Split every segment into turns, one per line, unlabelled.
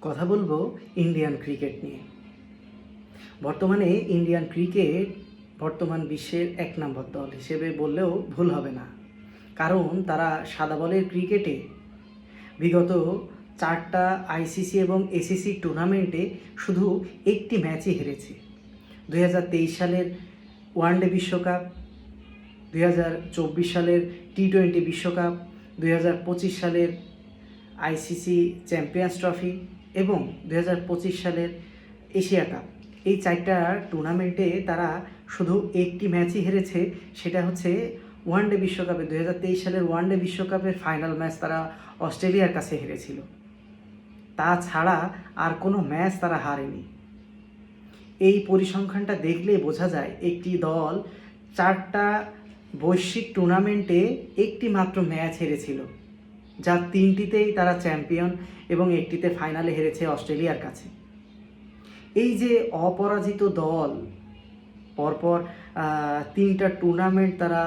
কথা বলবো Indian cricket নিয়ে। বর্তমানে ইন্ডিয়ান ক্রিকেট বর্তমান বিশ্বের এক নম্বর দল হিসেবে বললেও ভুল হবে না, কারণ তারা সাদা বলের ক্রিকেটে বিগত 4টা আইসিসি এবং এসিসি টুর্নামেন্টে শুধু একটি ম্যাচই হেরেছে। 2023 সালের ওয়ানডে বিশ্বকাপ, 2024 সালের টি-20 বিশ্বকাপ, 2025 সালের আইসিসি চ্যাম্পিয়ন্স ট্রফি এবং 2025 সালের এশিয়া কাপ। এই 4টা টুর্নামেন্টে তারা শুধু একটি ম্যাচই হেরেছে, সেটা হচ্ছে ওয়ানডে বিশ্বকাপে। 2023 সালের ওয়ানডে বিশ্বকাপের ফাইনাল ম্যাচ তারা অস্ট্রেলিয়ার কাছে হেরেছিল। তাছাড়া আর কোনো ম্যাচ তারা হারেনি। এই পরিসংখ্যানটা দেখলে বোঝা যায় একটি দল 4টা বৈশ্বিক টুর্নামেন্টে একটি মাত্র ম্যাচ হেরেছিল, যার 3টিতেই তারা চ্যাম্পিয়ন এবং একটিতে ফাইনালে হেরেছে অস্ট্রেলিয়ার কাছে। এই যে অপরাজিত দল, পরপর 3টা টুর্নামেন্ট তারা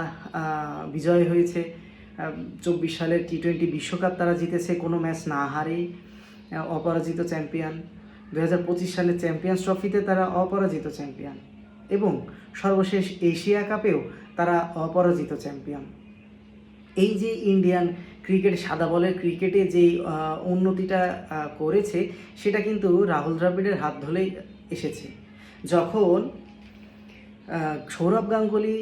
বিজয় হয়েছে। 24 সালের টি-20 বিশ্বকাপ তারা জিতেছে কোনো ম্যাচ না হারেই, অপরাজিত চ্যাম্পিয়ন। 2025 সালের চ্যাম্পিয়ন্স ট্রফিতে তারা অপরাজিত চ্যাম্পিয়ন এবং সর্বশেষ এশিয়া কাপেও তারা অপরাজিত চ্যাম্পিয়ন। এই যে ইন্ডিয়ান ক্রিকেট, সাদা বলের ক্রিকেটে যেই উন্নতিটা করেছে, সেটা কিন্তু রাহুল দ্রাবিড়ের হাত ধরেই এসেছে। যখন সৌরভ গাঙ্গুলি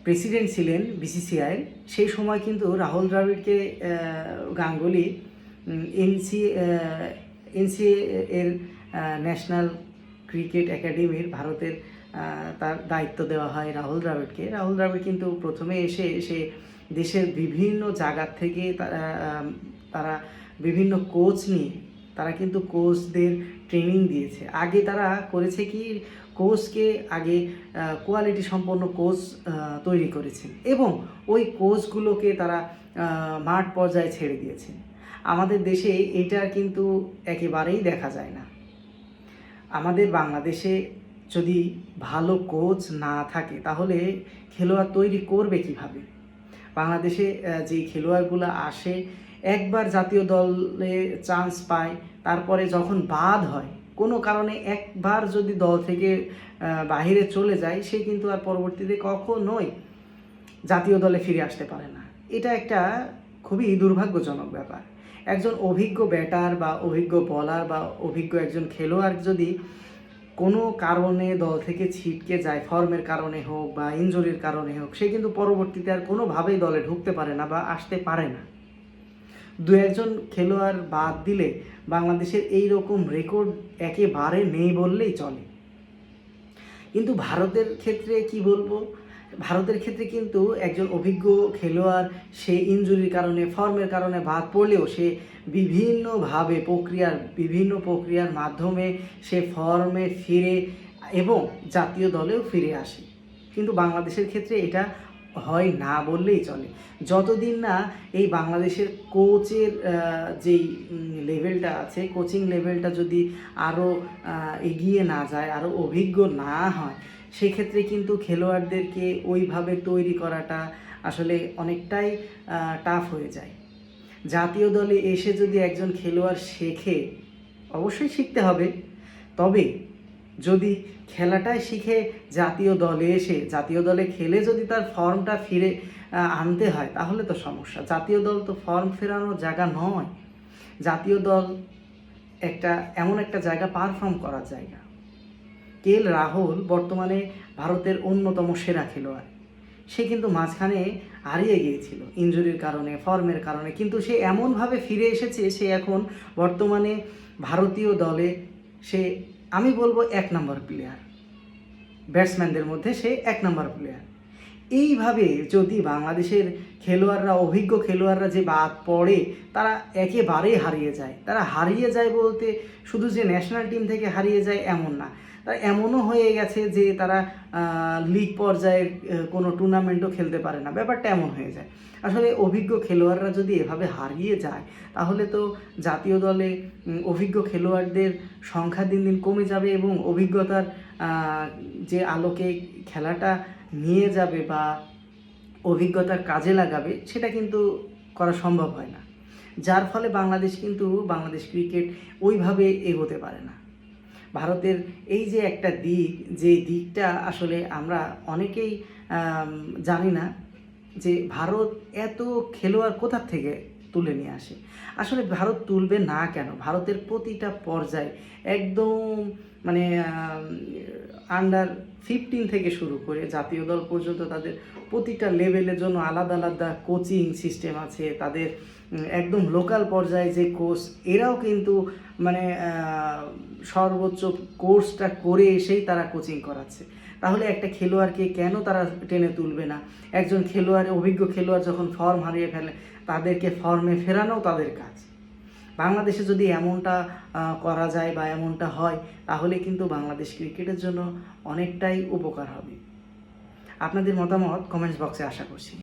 প্রেসিডেন্ট ছিলেন বিসিসিআইয়ের, সেই সময় কিন্তু রাহুল দ্রাবিড়কে গাঙ্গুলি এনসিএ এর ন্যাশনাল ক্রিকেট একাডেমির ভারতের তার দায়িত্ব দেওয়া হয় রাহুল দ্রাবিড়কে। রাহুল দ্রাবিড় কিন্তু প্রথমে এসে দেশের বিভিন্ন জায়গার থেকে তারা বিভিন্ন কোচ নিয়ে তারা কিন্তু কোচদের ট্রেনিং দিয়েছে। আগে তারা করেছে কি, কোচকে আগে কোয়ালিটি সম্পন্ন কোচ তৈরি করেছেন এবং ওই কোচগুলোকে তারা মাঠ পর্যায়ে ছেড়ে দিয়েছেন। আমাদের দেশে এটা কিন্তু একেবারেই দেখা যায় না। আমাদের বাংলাদেশে যদি ভালো কোচ না থাকে, তাহলে খেলোয়াড় তৈরি করবে কিভাবে? বাংলাদেশে যে খেলোয়াড়গুলো আসে, একবার জাতীয় দলে চান্স পায়, তারপরে যখন বাদ হয় কোনো কারণে, একবার যদি দল থেকে বাহিরে চলে যায়, সে কিন্তু আর পরবর্তীতে কখনোই জাতীয় দলে ফিরে আসতে পারে না। এটা একটা খুবই দুর্ভাগ্যজনক ব্যাপার। একজন অভিজ্ঞ ব্যাটার বা অভিজ্ঞ বলার বা অভিজ্ঞ একজন খেলোয়াড় যদি কোনো কারণে দল থেকে ছিটকে যায়, ফর্মের কারণে হোক বা ইনজুরির কারণে হোক, সে কিন্তু পরবর্তীতে আর কোনোভাবেই দলে ঢুকতে পারে না বা আসতে পারে না। 2-1 খেলোয়াড় বাদ দিলে বাংলাদেশের এই রকম রেকর্ড একেবারে নেই বললেই চলে। কিন্তু ভারতের ক্ষেত্রে কি বলবো, ভারতের ক্ষেত্রে কিন্তু একজন অভিজ্ঞ খেলোয়াড়, সে ইনজুরির কারণে, ফর্মের কারণে বাদ পড়লেও সে বিভিন্ন প্রক্রিয়ার মাধ্যমে সে ফর্মে ফিরে এবং জাতীয় দলেও ফিরে আসে। কিন্তু বাংলাদেশের ক্ষেত্রে এটা হয় না বললেই চলে। যতদিন না এই বাংলাদেশের কোচের যেই লেভেলটা আছে, কোচিং লেভেলটা যদি আরও এগিয়ে না যায়, আরও অভিজ্ঞ না হয়, সেক্ষেত্রে কিন্তু খেলোয়াড়দেরকে ওইভাবে তৈরি করাটা আসলে অনেকটাই টাফ হয়ে যায়। জাতীয় দলে এসে যদি একজন খেলোয়াড় শেখে, অবশ্যই শিখতে হবে, তবে যদি খেলাটাই শিখে জাতীয় দলে এসে জাতীয় দলে খেলে যদি তার ফর্মটা ফিরে আনতে হয়, তাহলে তো সমস্যা। জাতীয় দল তো ফর্ম ফেরানোর জায়গা নয়। জাতীয় দল এমন একটা জায়গা, পারফর্ম করার জায়গা। রাহুল বর্তমানে ভারতের অন্যতম সেরা খেলোয়াড়। সে কিন্তু মাঝখানে হারিয়ে গিয়েছিল ইনজুরির কারণে, ফর্মের কারণে, কিন্তু সে এমনভাবে ফিরে এসেছে, সে এখন বর্তমানে ভারতীয় দলে সে, আমি বলবো, 1 নম্বর প্লেয়ার। ব্যাটসম্যানদের মধ্যে সে 1 নম্বর প্লেয়ার। এইভাবে যদি বাংলাদেশের খেলোয়াড়রা, অভিজ্ঞ খেলোয়াড়রা যে বাদ পড়ে, তারা একেবারেই হারিয়ে যায়। তারা হারিয়ে যায় বলতে শুধু যে ন্যাশনাল টিম থেকে হারিয়ে যায় এমন না, তারা এমনও হয়ে গেছে যে তারা লিগ পর্যায়ের কোনো টুর্নামেন্টও খেলতে পারে না। ব্যাপারটা এমন হয়ে যায়। আসলে অভিজ্ঞ খেলোয়াড়রা যদি এভাবে হারিয়ে যায়, তাহলে তো জাতীয় দলে অভিজ্ঞ খেলোয়াড়দের সংখ্যা দিন দিন কমে যাবে এবং অভিজ্ঞতার যে আলোকে খেলাটা নিয়ে যাবে বা অভিজ্ঞতার কাজে লাগাবে, সেটা কিন্তু করা সম্ভব হয় না। যার ফলে বাংলাদেশ ক্রিকেট ওইভাবে এগোতে পারে না। ভারতের এই যে একটা দিক, যে দিকটা আসলে আমরা অনেকেই জানি না, যে ভারত এত খেলোয়াড় কোথা থেকে তুলে নিয়ে আসে। আসলে ভারত তুলবে না কেন? ভারতের প্রতিটা পর্যায়ে একদম মানে আন্ডার 15 থেকে শুরু করে জাতীয় দল পর্যন্ত তাদের প্রতিটা লেভেলের জন্য আলাদা আলাদা কোচিং সিস্টেম আছে। তাদের একদম লোকাল পর্যায়ে যে কোচ, এরাও কিন্তু মানে সর্বোচ্চ কোর্সটা করে এসেই তারা কোচিং করাচ্ছে। তাহলে একটা খেলোয়াড়কে কেন তারা টেনে তুলবে না? একজন অভিজ্ঞ খেলোয়াড় যখন ফর্ম হারিয়ে ফেলে, তাদেরকে ফর্মে ফেরানোও তাদের কাজ। বাংলাদেশে যদি এমনটা করা যায় বা এমনটা হয়, তাহলে কিন্তু বাংলাদেশ ক্রিকেটের জন্য অনেকটাই উপকার হবে। আপনাদের মতামত কমেন্টস বক্সে আশা করছি।